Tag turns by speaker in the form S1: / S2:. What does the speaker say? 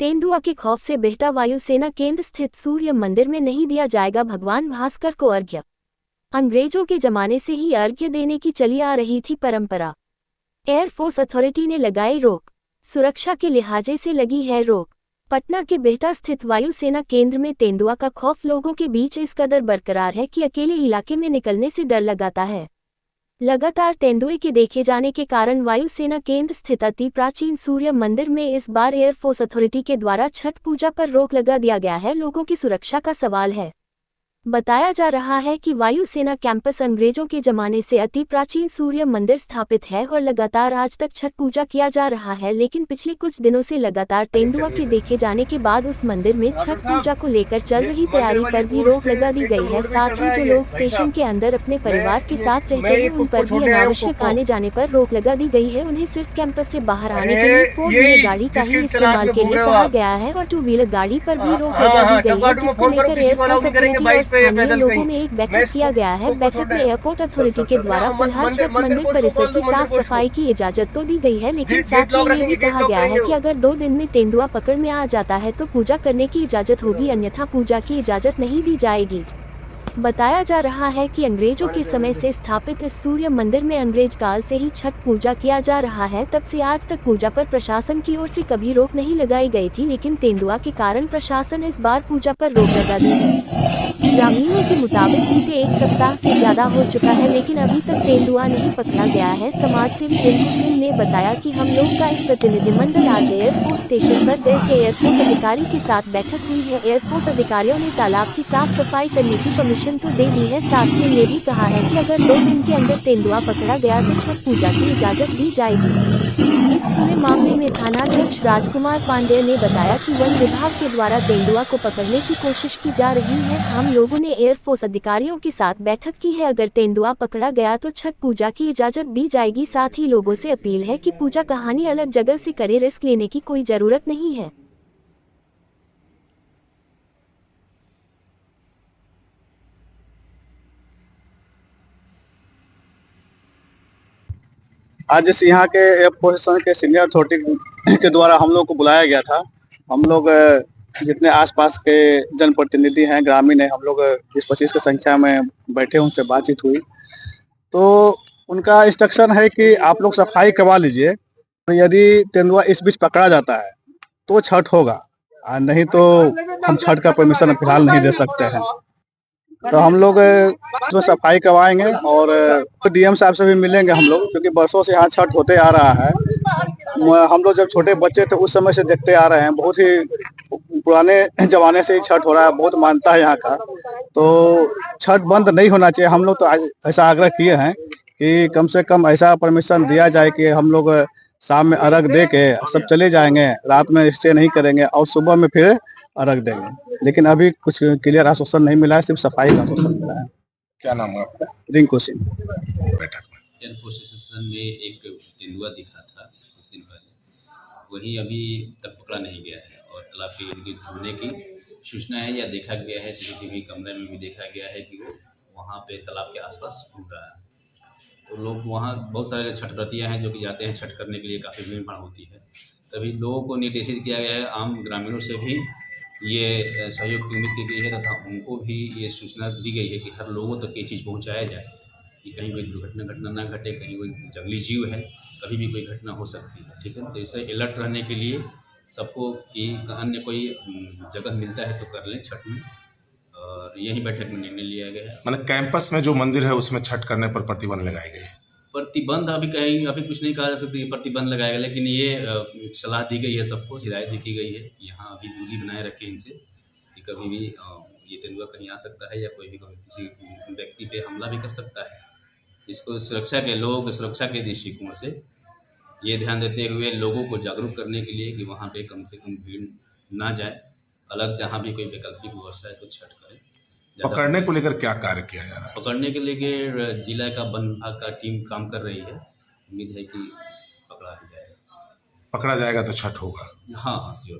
S1: तेंदुआ के खौफ से बिहटा वायुसेना केंद्र स्थित सूर्य मंदिर में नहीं दिया जाएगा भगवान भास्कर को अर्घ्य। अंग्रेजों के जमाने से ही अर्घ्य देने की चली आ रही थी परंपरा। एयरफोर्स अथॉरिटी ने लगाई रोक, सुरक्षा के लिहाजे से लगी है रोक। पटना के बिहटा स्थित वायुसेना केंद्र में तेंदुआ का खौफ लोगों के बीच इस कदर बरकरार है कि अकेले इलाके में निकलने से डर लगाता है। लगातार तेंदुए के देखे जाने के कारण वायुसेना केंद्र स्थित अति प्राचीन सूर्य मंदिर में इस बार एयरफोर्स अथॉरिटी के द्वारा छठ पूजा पर रोक लगा दिया गया है। लोगों की सुरक्षा का सवाल है। बताया जा रहा है कि वायुसेना कैंपस अंग्रेजों के जमाने से अति प्राचीन सूर्य मंदिर स्थापित है और लगातार आज तक छठ पूजा किया जा रहा है, लेकिन पिछले कुछ दिनों से लगातार तेंदुआ के देखे जाने के बाद उस मंदिर में छठ पूजा को लेकर चल रही तैयारी पर भी रोक लगा दी गई है। साथ ही जो लोग स्टेशन के अंदर अपने परिवार के साथ रहते हैं उन पर भी अनावश्यक आने जाने पर रोक लगा दी गई है। उन्हें सिर्फ कैंपस से बाहर आने के लिए 4 व्हीलर गाड़ी का ही इस्तेमाल के लिए कहा गया है और 2 व्हीलर गाड़ी पर भी रोक लगा दी गई है, जिसको लेकर एयरफोर्स अथॉरिटी और स्थानीय लोगों में एक बैठक किया गया है। बैठक में एयरपोर्ट अथॉरिटी के द्वारा फिलहाल छठ मंदिर परिसर की साफ सफाई की इजाजत तो दी गई है, लेकिन साथ में ये भी कहा गया है कि अगर 2 दिन में तेंदुआ पकड़ में आ जाता है तो पूजा करने की इजाजत होगी, अन्यथा पूजा की इजाजत नहीं दी जाएगी। बताया जा रहा है कि अंग्रेजों के समय से स्थापित इस सूर्य मंदिर में अंग्रेज काल से ही छठ पूजा किया जा रहा है। तब से आज तक पूजा पर प्रशासन की ओर से कभी रोक नहीं लगाई गई थी, लेकिन तेंदुआ के कारण प्रशासन इस बार पूजा पर रोक लगा दी है। ग्रामीणों के मुताबिक बीते 1 सप्ताह से ज्यादा हो चुका है, लेकिन अभी तक तेंदुआ नहीं पकड़ा गया है। समाजसेवी रिंकू सिंह ने बताया कि हम लोग का एक प्रतिनिधिमंडल आज एयरफोर्स स्टेशन पर गए थे। एयरफोर्स अधिकारी के साथ बैठक हुई है। एयरफोर्स अधिकारियों ने तालाब की साफ सफाई करने की परमिशन तो दे दी है, साथ में ये भी कहा है कि अगर 2 दिन के अंदर तेंदुआ पकड़ा गया तो छठ पूजा की इजाजत दी जाएगी। इस पूरे मामले में थानाध्यक्ष राजकुमार पांडेय ने बताया कि वन विभाग के द्वारा तेंदुआ को पकड़ने की कोशिश की जा रही है। हम लोगों ने एयरफोर्स अधिकारियों के साथ बैठक की है। अगर तेंदुआ पकड़ा गया तो छठ पूजा की इजाजत दी जाएगी। साथ ही लोगों से अपील है कि पूजा कहानी अलग जगह से करे, रिस्क लेने की कोई जरूरत नहीं है।
S2: आज जैसे यहाँ के एयरफोर्स के सीनियर अथॉरिटी के द्वारा हम लोग को बुलाया गया था। हम लोग जितने आसपास के जनप्रतिनिधि हैं, ग्रामीण हैं, हम लोग 20-25 की संख्या में बैठे, उनसे बातचीत हुई तो उनका इंस्ट्रक्शन है कि आप लोग सफाई करवा लीजिए। तो यदि तेंदुआ इस बीच पकड़ा जाता है तो छठ होगा, नहीं तो हम छठ का परमिशन फिलहाल नहीं दे सकते हैं। तो हम लोग इसमें सफाई करवाएंगे और डीएम साहब से भी मिलेंगे हम लोग, क्योंकि बरसों से यहाँ छठ होते आ रहा है। हम लोग जब छोटे बच्चे थे उस समय से देखते आ रहे हैं, बहुत ही पुराने जमाने से ही छठ हो रहा है, बहुत मानता है यहाँ का। तो छठ बंद नहीं होना चाहिए। हम लोग तो ऐसा आग्रह किए हैं कि कम से कम ऐसा परमिशन दिया जाए कि हम लोग शाम में अर्घ दे के सब चले जाएंगे, रात में स्टे नहीं करेंगे और सुबह में फिर अर्घ देंगे। लेकिन अभी कुछ क्लियर आश्वासन नहीं मिला है, सिर्फ सफाई का आश्वासन मिला है।
S3: क्या नाम है आपका?
S2: रिंकू सिंह।
S3: बैठक में
S4: एयरफोर्स स्टेशन में एक तेंदुआ दिखा था कुछ दिन पहले, वही अभी तक पकड़ा नहीं गया है और तालाब के इर्द गिर्द घूमने की सूचना है या देखा गया है। सीसीटीवी कैमरे में भी देखा गया है कि वो वहाँ पे तालाब के आसपास घूम रहा है। तो लोग वहाँ, बहुत सारे छठ व्रतियाँ हैं जो कि जाते हैं छठ करने के लिए, काफ़ी भीड़ भाड़ होती है। तभी लोगों को निर्देशित किया गया है, आम ग्रामीणों से भी ये सहयोग की उम्मीद की गई है तथा उनको भी ये सूचना दी गई है कि हर लोगों तक ये चीज़ पहुँचाया जाए कि कहीं कोई घटना ना घटे, कहीं कोई जंगली जीव है, कभी भी कोई घटना हो सकती है। ठीक है, तो इससे अलर्ट रहने के लिए सबको कि अन्य कोई जगह मिलता है तो कर लें छठ में, और यही बैठक में निर्णय लिया गया है।
S3: मतलब कैंपस में जो मंदिर है उसमें छठ करने पर प्रतिबंध लगाई गई है।
S4: प्रतिबंध अभी कुछ नहीं कहा जा सकता कि प्रतिबंध लगाएगा, लेकिन ये सलाह दी गई है, सबको हिदायत भी की गई है कि यहाँ अभी दूरी बनाए रखें इनसे, कि कभी भी ये तेंदुआ कहीं आ सकता है या कोई भी किसी व्यक्ति पे हमला भी कर सकता है। इसको लोगों की सुरक्षा के दृष्टिकोण से ये ध्यान देते हुए लोगों को जागरूक करने के लिए कि वहाँ पे कम से कम भीड़ ना जाए, अलग जहाँ भी कोई वैकल्पिक व्यवस्था है तो छठ करें।
S3: पकड़ने को लेकर क्या कार्य किया जा रहा है?
S4: पकड़ने के लिए जिला का वन विभाग का टीम काम कर रही है। उम्मीद है कि पकड़ा भी जाएगा।
S3: पकड़ा जाएगा तो छठ होगा।
S4: हाँ, श्योर।